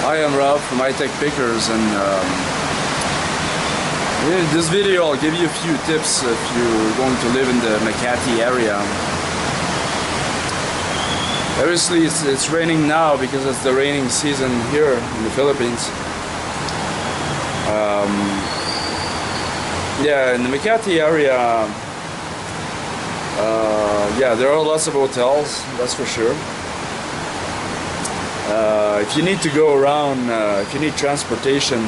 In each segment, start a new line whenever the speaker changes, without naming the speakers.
Hi, I'm Ralph from High Tech Pickers, and in this video I'll give you a few tips if you're going to live in the Makati area. Obviously it's raining now because it's the raining season here in the Philippines. Yeah, in the Makati area, yeah, there are lots of hotels, that's for sure. If you need to go around, if you need transportation,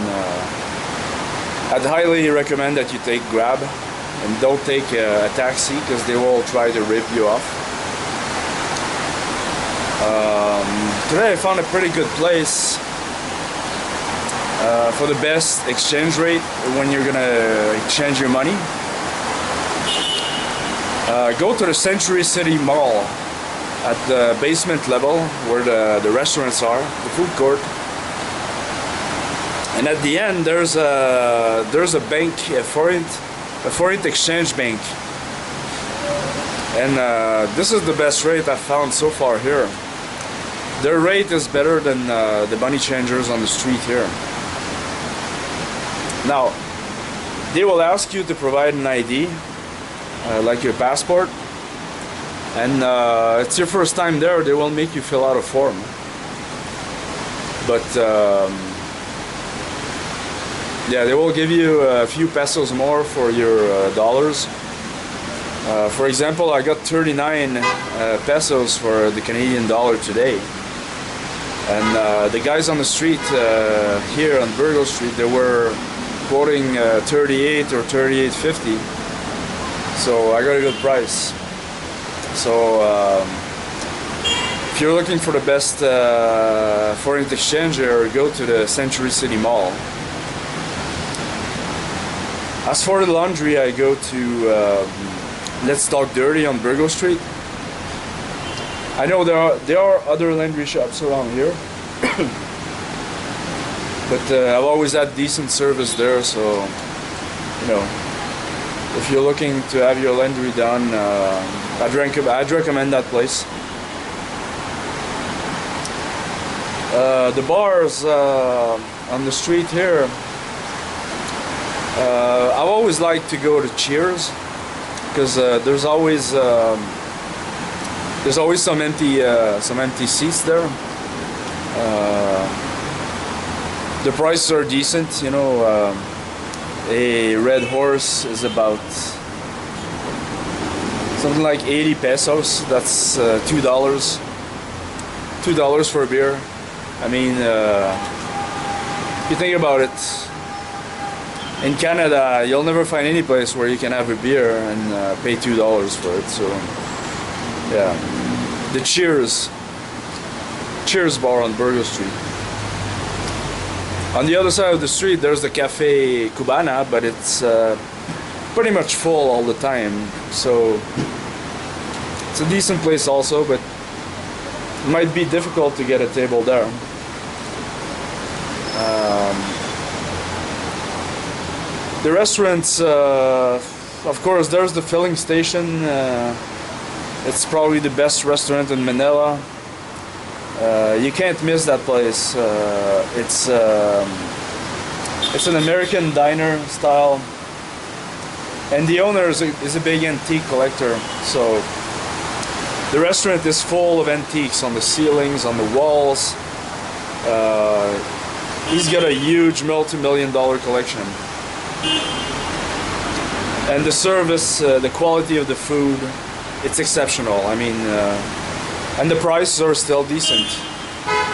I'd highly recommend that you take Grab and don't take a taxi, because they will try to rip you off. Today I found a pretty good place for the best exchange rate when you're gonna exchange your money. Go to the Century City Mall at the basement level where the restaurants are, the food court, and at the end there's a bank, a foreign exchange bank, and this is the best rate I've found so far here. Their rate is better than the money changers on the street here. Now, they will ask you to provide an ID, like your passport. And it's your first time there, they will make you fill out a form. But yeah, they will give you a few pesos more for your dollars. For example, I got 39 pesos for the Canadian dollar today. And the guys on the street here on Burgo Street, they were quoting 38 or 38.50. So I got a good price. So if you're looking for the best foreign exchanger, go to the Century City Mall. As for the laundry, I go to Let's Talk Dirty on Burgo Street. I know there are other laundry shops around here, but I've always had decent service there, so you know, if you're looking to have your laundry done, I'd recommend that place. The bars on the street here, I've always liked to go to Cheers, because there's always some empty seats there. The prices are decent, you know. A Red Horse is about something like 80 pesos. That's $2 for a beer. I mean, if you think about it, in Canada you'll never find any place where you can have a beer and pay $2 for it. So yeah, the Cheers bar on Burgo Street. On the other side of the street there's the Cafe Cubana, but it's pretty much full all the time, so it's a decent place also, but it might be difficult to get a table there. The restaurants, of course, there's the filling station. It's probably the best restaurant in Manila. You can't miss that place. It's an American diner style, and the owner is a big antique collector. So the restaurant is full of antiques on the ceilings, on the walls. He's got a huge multi-million-dollar collection. And the service, the quality of the food, it's exceptional. I mean, and the prices are still decent.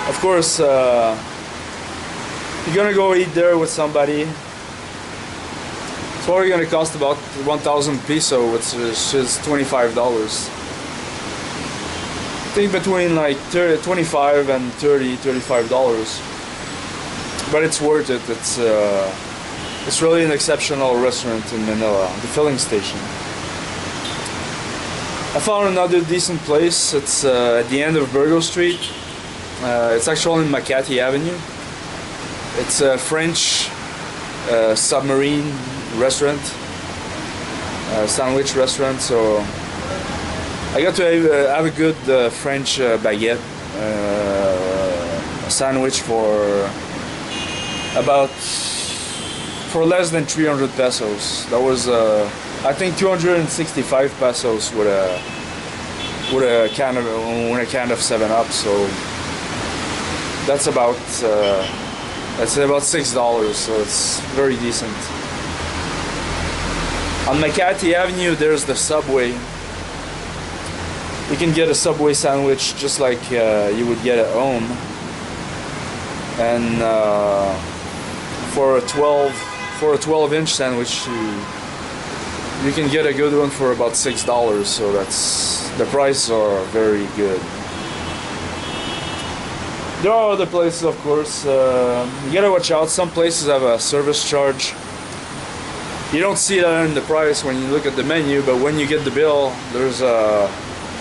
Of course, you're gonna go eat there with somebody. It's probably gonna cost about 1,000 peso, which is $25. I think between like 25 and $35. But it's worth it. It's really an exceptional restaurant in Manila, the filling station. I found another decent place. It's at the end of Burgo Street. It's actually in Makati Avenue. It's a French submarine restaurant, sandwich restaurant. So I got to have a good French baguette sandwich for less than 300 pesos. That was I think 265 pesos with a can of 7-Up. So that's about $6. So it's very decent. On Makati Avenue, there's the Subway. You can get a Subway sandwich just like you would get at home, and for a 12-inch sandwich, you can get a good one for about $6. So the prices are very good. There are other places, of course. You gotta watch out. Some places have a service charge. You don't see that in the price when you look at the menu, but when you get the bill, there's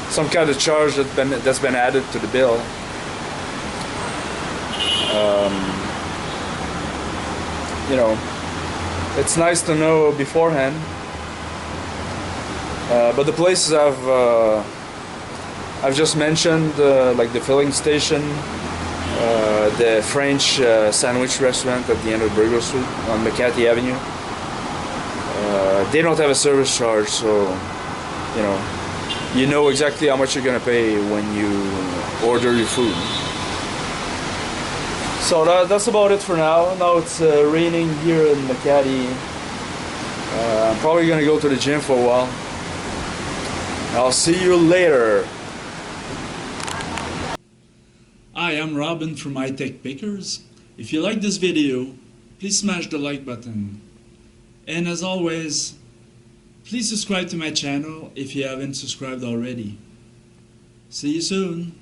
some kind of charge that's been added to the bill. You know, it's nice to know beforehand. But the places I've just mentioned, like the filling station, the French sandwich restaurant at the end of Burgo Street on Makati Avenue, they don't have a service charge, so you know exactly how much you're gonna pay when you order your food. So that's about it for now. Now it's raining here in Makati. I'm probably gonna go to the gym for a while. I'll see you later.
Hi, I'm Robin from iTech Pickers. If you like this video, please smash the like button. And as always, please subscribe to my channel if you haven't subscribed already. See you soon.